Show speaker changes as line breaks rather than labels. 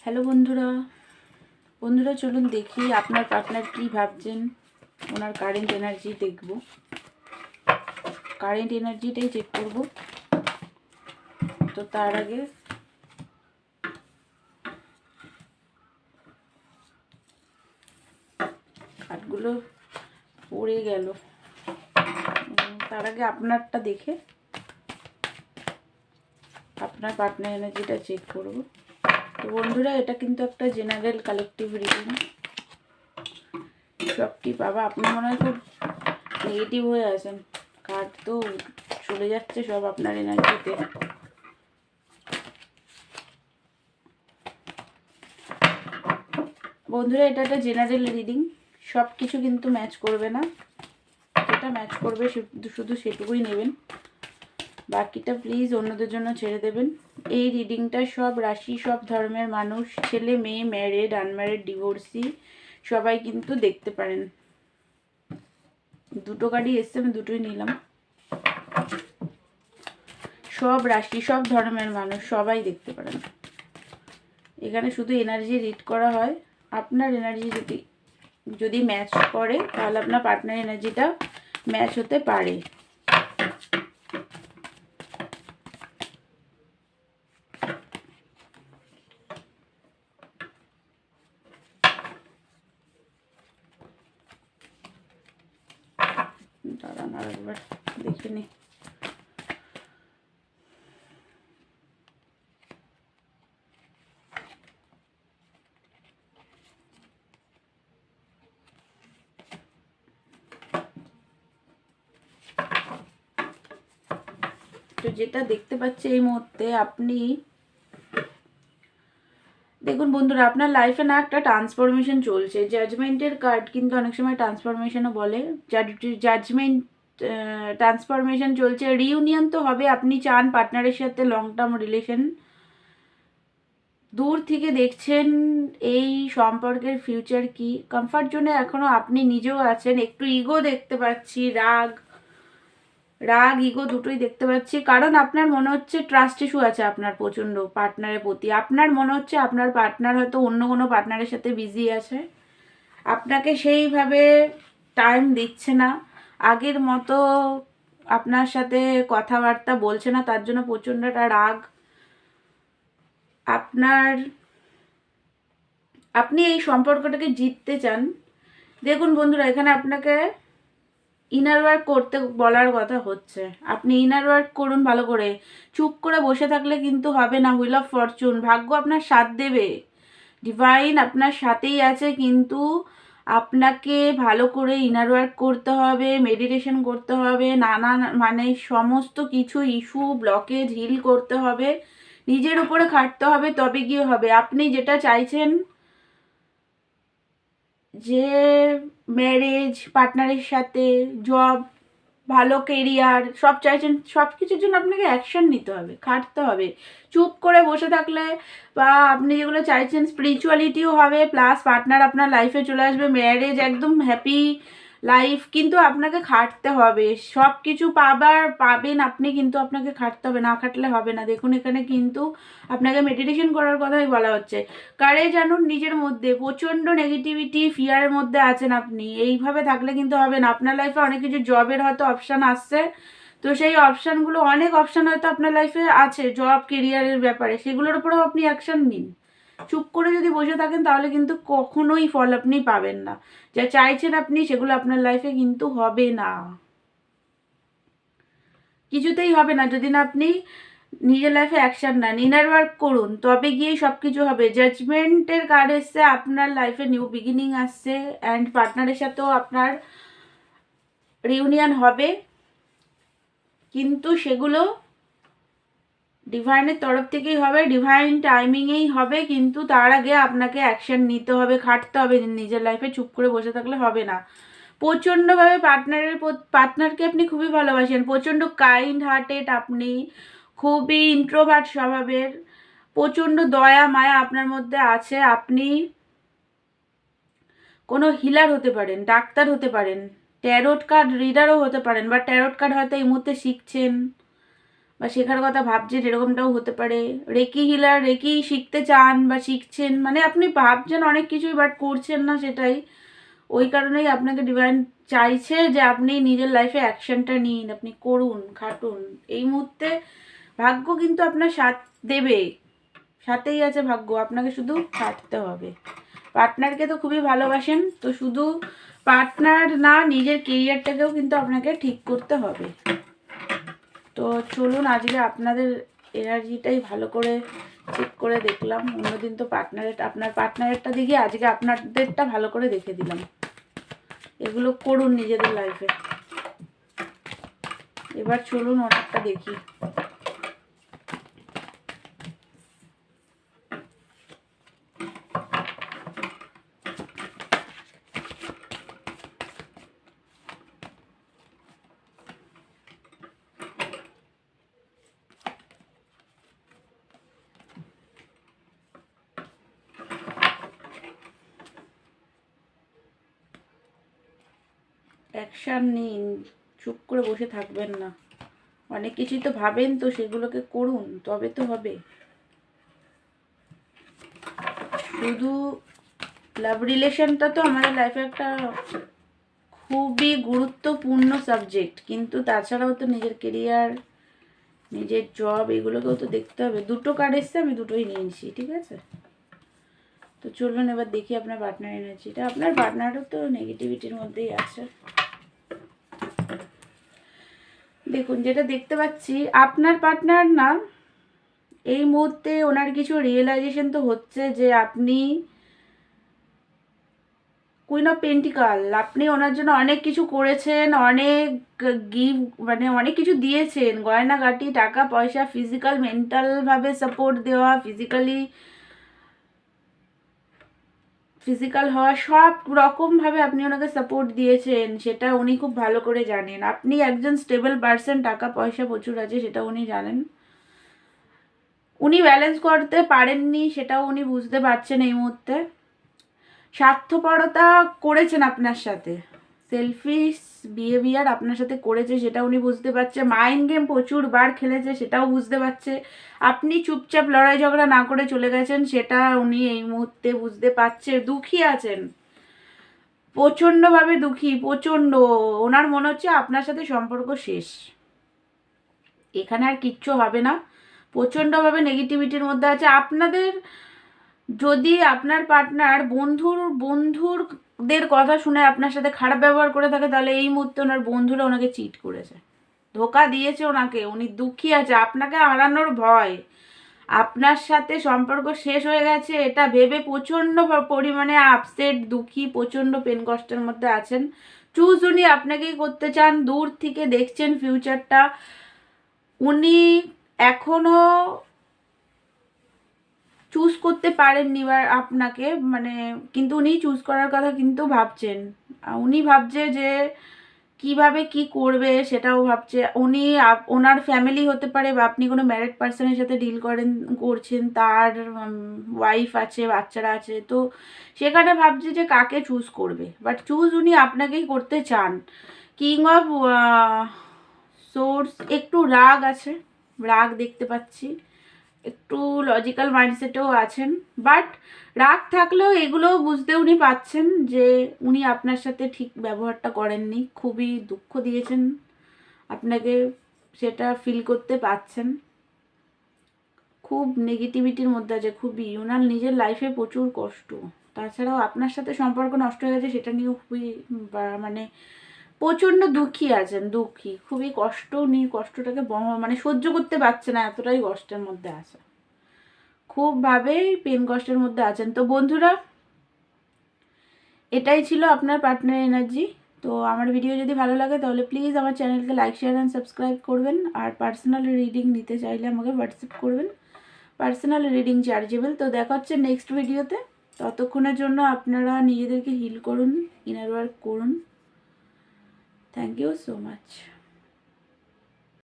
Hello বন্ধুরা, বন্ধুরা চলুন দেখি আপনার পার্টনার কি ভাবছেন। ওনার কারেন্ট এনার্জি দেখব, কারেন্ট এনার্জিটাই চেক করব। তো তার আগে কার্ডগুলো পড়ে গেল, তার আগে আপনারটা দেখে আপনার পার্টনার এনার্জিটা চেক করব। তো বন্ধুরা, এটা কিন্তু একটা জেনারেল কালেকটিভ রিডিং। সবটি পাবা। আপনি মনে হয় খুব নেগেটিভ হয়ে আছেন, কার্ড তো চলে যাচ্ছে সব আপনার এনার্জিতে। বন্ধুরা, এটা একটা জেনারেল রিডিং, সব কিছু কিন্তু ম্যাচ করবে না। যেটা ম্যাচ করবে শুধু সেটুকুই নেবেন, বাকিটা প্লিজ অন্যদের জন্য ছেড়ে দেবেন। এই রিডিংটা সব রাশি, সব ধর্মের মানুষ, ছেলে মেয়ে, ম্যারিড, আনম্যারিড, ডিভোর্সি সবাই কিন্তু দেখতে পারেন। দুটো কার্ডই এসছে, আমি দুটোই নিলাম। সব রাশি, সব ধর্মের মানুষ সবাই দেখতে পারেন। এখানে শুধু এনার্জি রিড করা হয়। আপনার এনার্জি যদি ম্যাচ করে তাহলে আপনার পার্টনার এনার্জিটা ম্যাচ হতে পারে। দাঁড়ান আর একবার দেখে নি। তো যেটা দেখতে পাচ্ছি এই মুহূর্তে, আপনি দেখুন বন্ধুরা, আপনার লাইফে না একটা ট্রান্সফরমেশন চলছে। জাজমেন্টের কার্ড কিন্তু অনেক সময় ট্রান্সফরমেশনও বলে। জাজমেন্ট, ট্রান্সফরমেশন চলছে। রিইউনিয়ন তো হবে, আপনি চান পার্টনারের সাথে লং টার্ম রিলেশন। দূর থেকে দেখছেন এই সম্পর্কের ফিউচার কি। কমফর্ট জোনে এখনও আপনি নিজেও আছেন। একটু ইগো দেখতে পাচ্ছি, রাগ ইগো দুটোই দেখতে পাচ্ছি। কারণ আপনার মনে হচ্ছে ট্রাস্ট ইস্যু আছে আপনার প্রচণ্ড পার্টনারের প্রতি। আপনার মনে হচ্ছে আপনার পার্টনার হয়তো অন্য কোনো পার্টনারের সাথে বিজি আছে, আপনাকে সেইভাবে টাইম দিচ্ছে না, আগের মতো আপনার সাথে কথাবার্তা বলছে না, তার জন্য প্রচণ্ড একটা রাগ আপনার। আপনি এই সম্পর্কটাকে জিততে চান। দেখুন বন্ধুরা, এখানে আপনাকে ইনার ওয়ার্ক করতে বলার কথা হচ্ছে। আপনি ইনার ওয়ার্ক করুন ভালো করে। চুপ করে বসে থাকলে কিন্তু হবে না। হুইল অফ ফরচুন, ভাগ্য আপনার সাথ দেবে, ডিভাইন আপনার সাথেই আছে, কিন্তু আপনাকে ভালো করে ইনার ওয়ার্ক করতে হবে, মেডিটেশন করতে হবে, নানান মানে সমস্ত কিছু ইস্যু ব্লকেজ হিল করতে হবে, নিজের উপরে খাটতে হবে, তবে গিয়ে হবে। আপনি যেটা চাইছেন, যে ম্যারেজ, পার্টনারের সাথে জব, ভালো কেরিয়ার সব চাইছেন, সব কিছুর জন্য আপনাকে অ্যাকশন নিতে হবে, খাটতে হবে। চুপ করে বসে থাকলে বা আপনি যেগুলো চাইছেন স্পিরিচুয়ালিটিও হবে, প্লাস পার্টনার আপনার লাইফে চলে আসবে, ম্যারেজ একদম হ্যাপি লাইফ, কিন্তু আপনাকে খাটতে হবে। সব কিছু পাবেন আপনি, কিন্তু আপনাকে খাটতে হবে, না খাটলে হবে না। দেখুন এখানে কিন্তু আপনাকে মেডিটেশন করার কথাই বলা হচ্ছে। কারেজ আনুন নিজের মধ্যে। প্রচণ্ড নেগেটিভিটি, ফিয়ারের মধ্যে আছেন আপনি। এইভাবে থাকলে কিন্তু হবে না। আপনার লাইফে অনেক কিছু জবের হয়তো অপশান আসছে, তো সেই অপশানগুলো, অনেক অপশান হয়তো আপনার লাইফে আছে জব কেরিয়ারের ব্যাপারে, সেগুলোর উপরেও আপনি অ্যাকশান নিন। চুপ করে যদি বসে থাকেন তাহলে কিন্তু কখনোই ফল আপনি পাবেন না। যা চাইছেন আপনি সেগুলো আপনার লাইফে কিন্তু হবে না, কিছুতেই হবে না যদি না আপনি নিজের লাইফে অ্যাকশন নেন, ইনার ওয়ার্ক করুন, তবে গিয়েই সব কিছু হবে। জাজমেন্টের কার্ড এসছে, আপনার লাইফে নিউ বিগিনিং আসছে, অ্যান্ড পার্টনারের সাথেও আপনার রিউনিয়ন হবে, কিন্তু সেগুলো ডিভাইনের তরফ থেকেই হবে, ডিভাইন টাইমিংয়েই হবে, কিন্তু তার আগে আপনাকে অ্যাকশন নিতে হবে, খাটতে হবে নিজের লাইফে। চুপ করে বসে থাকলে হবে না। প্রচণ্ডভাবে পার্টনারকে আপনি খুবই ভালোবাসেন, প্রচণ্ড কাইন্ড হার্টেড, আপনি খুবই ইন্ট্রোভার্ট স্বভাবের, প্রচণ্ড দয়া মায়া আপনার মধ্যে আছে। আপনি কোনো হিলার হতে পারেন, ডাক্তার হতে পারেন, ট্যারোট কার্ড রিডারও হতে পারেন, বা ট্যারোট কার্ড হয়তো এই মুহূর্তে শিখছেন, বা শেখার কথা ভাবছেন, এরকমটাও হতে পারে। রেকি হিলার, রেকি শিখতে চান বা শিখছেন, মানে আপনি ভাবছেন অনেক কিছুই বাট করছেন না, সেটাই ওই কারণেই আপনাকে ডিভাইন চাইছে যে আপনি নিজের লাইফে অ্যাকশনটা নিন, আপনি করুন, খাটুন। এই মুহূর্তে ভাগ্য কিন্তু আপনার সাথ দেবে, সাথেই আছে ভাগ্য, আপনাকে শুধু খাটতে হবে। পার্টনারকে তো খুবই ভালোবাসেন, তো শুধু পার্টনার না, নিজের কেরিয়ারটাকেও কিন্তু আপনাকে ঠিক করতে হবে। তো চলুন আজকে আপনাদের এনার্জিটাই ভালো করে চেক করে দেখলাম। অন্যদিন তো আপনার পার্টনারেরটা দেখি, আজকে আপনাদেরটা ভালো করে দেখে দিলাম। এগুলো করুন নিজেদের লাইফে। এবার চলুন ওনারটা দেখি। অ্যাকশান নিন, চুপ করে বসে থাকবেন না। অনেক কিছুই তো ভাবেন, তো সেগুলোকে করুন, তবে তো হবে। শুধু লাভ রিলেশনটা তো আমাদের লাইফে একটা খুবই গুরুত্বপূর্ণ সাবজেক্ট, কিন্তু তাছাড়াও তো নিজের কেরিয়ার, নিজের জব, এগুলোকেও তো দেখতে হবে। দুটো কার্ড এসছে, আমি দুটোই নিয়েছি, ঠিক আছে? তো চলুন এবার দেখি আপনার পার্টনার এনার্জিটা। আপনার পার্টনারও তো নেগেটিভিটির মধ্যেই আছে। দেখুন, যেটা দেখতে পাচ্ছি, আপনার পার্টনার না এই মুহূর্তে ওনার কিছু রিয়েলাইজেশন তো হচ্ছে যে আপনি কুইন অফ পেন্টিকাল, আপনি ওনার জন্য অনেক কিছু করেছেন, অনেক মানে অনেক কিছু দিয়েছেন, গয়নাগাটি, টাকা পয়সা, ফিজিক্যাল মেন্টালভাবে সাপোর্ট দেওয়া, ফিজিক্যাল হওয়া, সব রকমভাবে আপনি ওনাকে সাপোর্ট দিয়েছেন, সেটা উনি খুব ভালো করে জানেন। আপনি একজন স্টেবল পারসন, টাকা পয়সা প্রচুর আছে, সেটা উনি জানেন। উনি ব্যালেন্স করতে পারেননি, সেটাও উনি বুঝতে পারছেন এই মুহূর্তে। স্বার্থপরতা করেছেন আপনার সাথে, সেলফিশ বিহেভিয়ার আপনার সাথে করেছে, সেটা উনি বুঝতে পারছে। মাইন্ড গেম প্রচুর বার খেলেছে, সেটাও বুঝতে পারছে। আপনি চুপচাপ লড়াই ঝগড়া না করে চলে গেছেন, সেটা উনি এই মুহূর্তে বুঝতে পারছে। দুঃখী আছেন, প্রচণ্ডভাবে দুঃখী, প্রচণ্ড। ওনার মনে হচ্ছে আপনার সাথে সম্পর্ক শেষ, এখানে আর কিচ্ছু হবে না। প্রচণ্ডভাবে নেগেটিভিটির মধ্যে আছে। আপনাদের যদি আপনার পার্টনার বন্ধুদের কথা শুনে আপনার সাথে খারাপ ব্যবহার করে থাকে, তাহলে এই মুহূর্তে ওনার বন্ধুরা ওনাকে চিট করেছে, ধোকা দিয়েছে ওনাকে। উনি দুঃখী আছে, আপনাকে হারানোর ভয়। আপনার সাথে সম্পর্ক শেষ হয়ে গেছে এটা ভেবে প্রচণ্ড পরিমাণে আপসেট, দুঃখী, প্রচণ্ড পেন কষ্টের মধ্যে আছেন। চুজ উনি আপনাকেই করতে চান, দূর থেকে দেখছেন ফিউচারটা। উনি এখনো চুজ করতে পারেননি বা আপনাকে, মানে কিন্তু উনি চুজ করার কথা কিন্তু ভাবছেন। উনি ভাবছে যে কিভাবে কি করবে, সেটাও ভাবছে উনি। ওনার ফ্যামিলি হতে পারে, বা আপনি কোনো ম্যারিড পার্সনের সাথে ডিল করছেন, তার ওয়াইফ আছে, বাচ্চারা আছে, তো সেখানে ভাবছে যে কাকে চুজ করবে। বাট চুজ উনি আপনাকেই করতে চান। কিং অফ সোর্স, একটু রাগ আছে, রাগ দেখতে পাচ্ছি, একটু লজিক্যাল মাইন্ডসেটেও আছেন। বাট রাগ থাকলেও এগুলোও বুঝতে উনি পাচ্ছেন যে উনি আপনার সাথে ঠিক ব্যবহারটা করেননি, খুবই দুঃখ দিয়েছেন আপনাকে, সেটা ফিল করতে পাচ্ছেন। খুব নেগেটিভিটির মধ্যে আছে, খুবই। ওনার নিজের লাইফে প্রচুর কষ্ট, তাছাড়াও আপনার সাথে সম্পর্ক নষ্ট হয়ে গেছে সেটা নিয়েও খুবই মানে প্রচণ্ড দুঃখী আছেন, দুঃখী, খুবই কষ্ট নিয়ে, কষ্টটাকে মানে সহ্য করতে পারছে না, এতটাই কষ্টের মধ্যে আছে, খুবভাবেই পেন কষ্টের মধ্যে আছেন। তো বন্ধুরা, এটাই ছিল আপনার পার্টনার এনার্জি। তো আমার ভিডিও যদি ভালো লাগে তাহলে প্লিজ আমার চ্যানেলকে লাইক, শেয়ার অ্যান্ড সাবস্ক্রাইব করবেন। আর পার্সোনাল রিডিং নিতে চাইলে আমাকে হোয়াটসঅ্যাপ করবেন, পার্সোনাল রিডিং চার্জেবল। তো দেখা হচ্ছে নেক্সট ভিডিওতে। ততক্ষণের জন্য আপনারা নিজেদেরকে হিল করুন, ইনার ওয়ার্ক করুন। Thank you so much.